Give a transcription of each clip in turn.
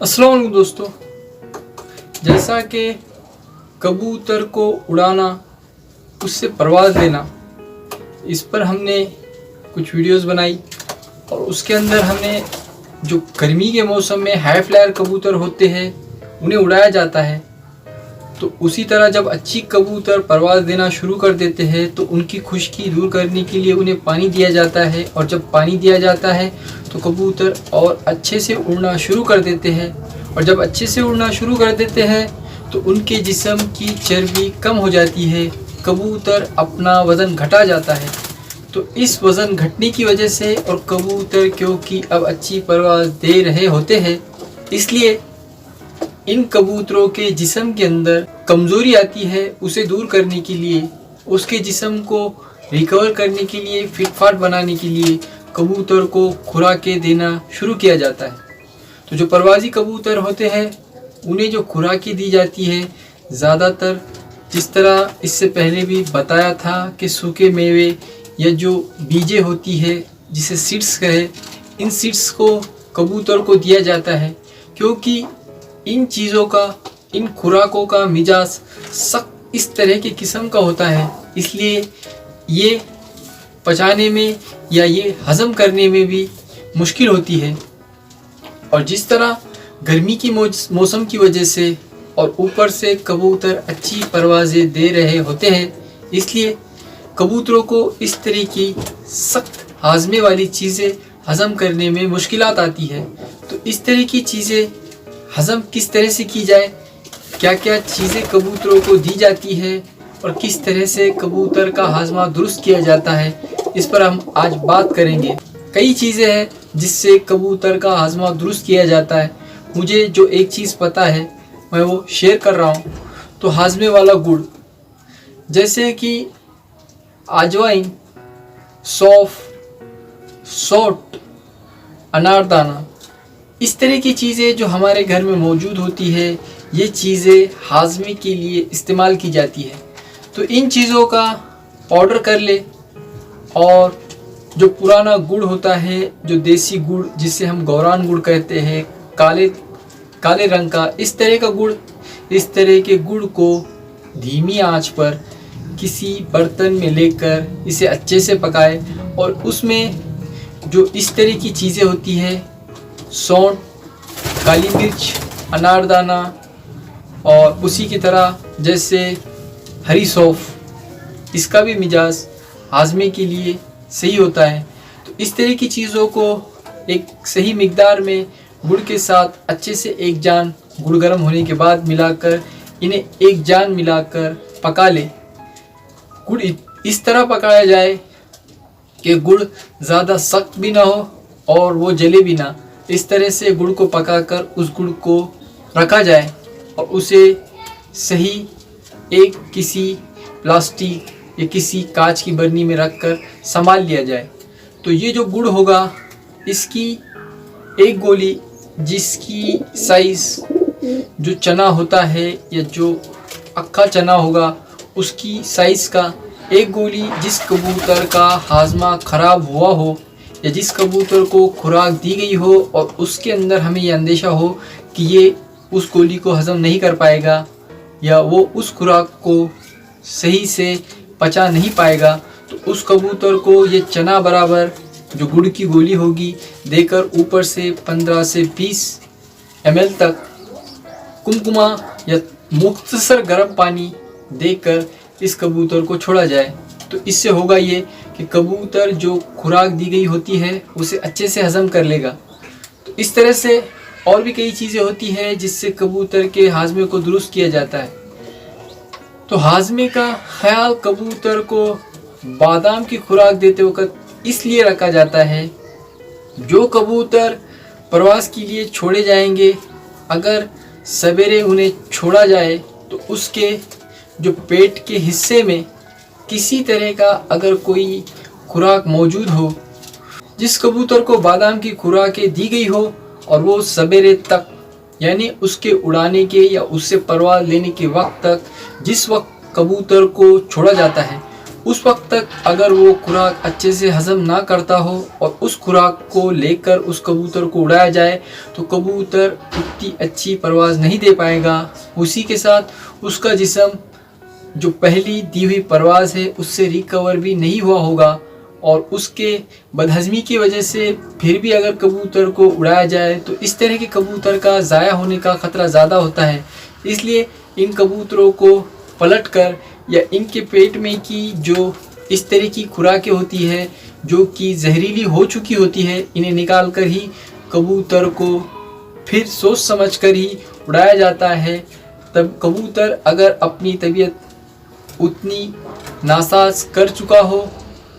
अस्सलाम वालेकुम दोस्तों। जैसा कि कबूतर को उड़ाना, उससे परवाज़ लेना, इस पर हमने कुछ वीडियोस बनाई और उसके अंदर हमने जो गर्मी के मौसम में हाई फ्लायर कबूतर होते हैं उन्हें उड़ाया जाता है। तो उसी तरह जब अच्छी कबूतर परवाज़ देना शुरू कर देते हैं तो उनकी खुश्की दूर करने के लिए उन्हें पानी दिया जाता है, और जब पानी दिया जाता है तो कबूतर और अच्छे से उड़ना शुरू कर देते हैं। और जब अच्छे से उड़ना शुरू कर देते हैं तो उनके जिस्म की चर्बी कम हो जाती है, कबूतर अपना वज़न घटा जाता है। तो इस वज़न घटने की वजह से, और कबूतर क्योंकि अब अच्छी परवाज़ दे रहे होते हैं, इसलिए इन कबूतरों के जिस्म के अंदर कमज़ोरी आती है। उसे दूर करने के लिए, उसके जिस्म को रिकवर करने के लिए, फिट फाट बनाने के लिए कबूतर को खुराकें देना शुरू किया जाता है। तो जो परवाज़ी कबूतर होते हैं उन्हें जो खुराकें दी जाती है, ज़्यादातर जिस तरह इससे पहले भी बताया था कि सूखे मेवे या जो बीजें होती है जिसे सीड्स कहे, इन सीड्स को कबूतर को दिया जाता है, क्योंकि इन चीज़ों का, इन खुराकों का मिजाज सख्त इस तरह के किस्म का होता है, इसलिए ये पचाने में या ये हज़म करने में भी मुश्किल होती है। और जिस तरह गर्मी की मौसम की वजह से और ऊपर से कबूतर अच्छी परवाज़ें दे रहे होते हैं, इसलिए कबूतरों को इस तरह की सख्त हाजमे वाली चीज़ें हज़म करने में मुश्किलात आती है। तो इस तरह की चीज़ें हज़म किस तरह से की जाए, क्या क्या चीज़ें कबूतरों को दी जाती है और किस तरह से कबूतर का हाजमा दुरुस्त किया जाता है, इस पर हम आज बात करेंगे। कई चीज़ें हैं जिससे कबूतर का हाजमा दुरुस्त किया जाता है। मुझे जो एक चीज़ पता है मैं वो शेयर कर रहा हूँ। तो हाजमे वाला गुड़, जैसे कि अजवाइन, सौंफ, सौंठ, अनारदाना, इस तरह की चीज़ें जो हमारे घर में मौजूद होती है, ये चीज़ें हाजमे के लिए इस्तेमाल की जाती है। तो इन चीज़ों का ऑर्डर कर ले, और जो पुराना गुड़ होता है, जो देसी गुड़ जिसे हम गौरान गुड़ कहते हैं, काले रंग का, इस तरह का गुड़, इस तरह के गुड़ को धीमी आंच पर किसी बर्तन में लेकर इसे अच्छे से पकाए, और उसमें जो इस तरह की चीज़ें होती है, सौंठ, काली मिर्च, अनारदाना, और उसी की तरह जैसे हरी सौंफ, इसका भी मिजाज हाजमे के लिए सही होता है। तो इस तरह की चीज़ों को एक सही मिकदार में गुड़ के साथ अच्छे से एक जान गुड़ गर्म होने के बाद मिलाकर, इन्हें एक जान मिलाकर पका ले। गुड़ इस तरह पकाया जाए कि गुड़ ज़्यादा सख्त भी ना हो और वो जले भी ना। इस तरह से गुड़ को पकाकर उस गुड़ को रखा जाए और उसे सही एक किसी प्लास्टिक या किसी कांच की बर्नी में रखकर संभाल लिया जाए। तो ये जो गुड़ होगा, इसकी एक गोली, जिसकी साइज़ जो चना होता है या जो अक्खा चना होगा उसकी साइज़ का एक गोली, जिस कबूतर का हाजमा ख़राब हुआ हो या जिस कबूतर को खुराक दी गई हो और उसके अंदर हमें यह अंदेशा हो कि ये उस गोली को हज़म नहीं कर पाएगा या वो उस खुराक को सही से पचा नहीं पाएगा, तो उस कबूतर को ये चना बराबर जो गुड़ की गोली होगी देकर ऊपर से 15 से 20 ml तक कुमकुमा या मुख्तसर गर्म पानी देकर इस कबूतर को छोड़ा जाए। तो इससे होगा ये कि कबूतर जो खुराक दी गई होती है उसे अच्छे से हज़म कर लेगा। तो इस तरह से और भी कई चीज़ें होती हैं जिससे कबूतर के हाजमे को दुरुस्त किया जाता है। तो हाजमे का ख्याल कबूतर को बादाम की खुराक देते वक्त इसलिए रखा जाता है, जो कबूतर प्रवास के लिए छोड़े जाएंगे, अगर सवेरे उन्हें छोड़ा जाए तो उसके जो पेट के हिस्से में किसी तरह का अगर कोई खुराक मौजूद हो, जिस कबूतर को बादाम की खुराकें दी गई हो और वो सवेरे तक, यानी उसके उड़ाने के या उससे परवाज़ लेने के वक्त तक, जिस वक्त कबूतर को छोड़ा जाता है उस वक्त तक अगर वो खुराक अच्छे से हजम ना करता हो और उस खुराक को लेकर उस कबूतर को उड़ाया जाए तो कबूतर उतनी अच्छी परवाज़ नहीं दे पाएगा। उसी के साथ उसका जिस्म जो पहली दी हुई परवाज़ है उससे रिकवर भी नहीं हुआ होगा और उसके बदहज़मी की वजह से फिर भी अगर कबूतर को उड़ाया जाए तो इस तरह के कबूतर का ज़ाया होने का ख़तरा ज़्यादा होता है। इसलिए इन कबूतरों को पलटकर या इनके पेट में की जो इस तरह की खुराकें होती है जो कि जहरीली हो चुकी होती है, इन्हें निकाल कर ही कबूतर को फिर सोच समझ कर ही उड़ाया जाता है। तब कबूतर अगर अपनी तबीयत उतनी नासाज कर चुका हो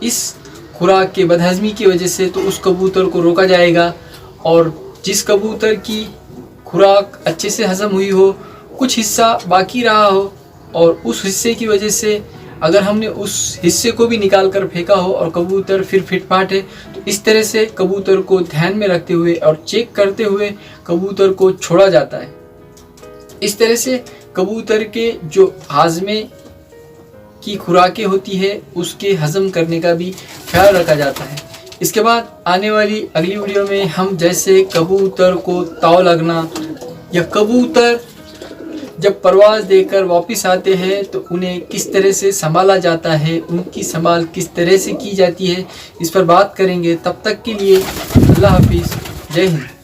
इस खुराक के बदहज़मी की वजह से तो उस कबूतर को रोका जाएगा और जिस कबूतर की खुराक अच्छे से हज़म हुई हो, कुछ हिस्सा बाकी रहा हो और उस हिस्से की वजह से अगर हमने उस हिस्से को भी निकाल कर फेंका हो और कबूतर फिर फिटफाट है तो इस तरह से कबूतर को ध्यान में रखते हुए और चेक करते हुए कबूतर को छोड़ा जाता है। इस तरह से कबूतर के जो हाजमे की खुराकें होती है उसके हज़म करने का भी ख्याल रखा जाता है। इसके बाद आने वाली अगली वीडियो में हम जैसे कबूतर को ताव लगना या कबूतर जब परवाज़ देकर वापस आते हैं तो उन्हें किस तरह से संभाला जाता है, उनकी संभाल किस तरह से की जाती है, इस पर बात करेंगे। तब तक के लिए अल्लाह हाफिज़, जय हिंद।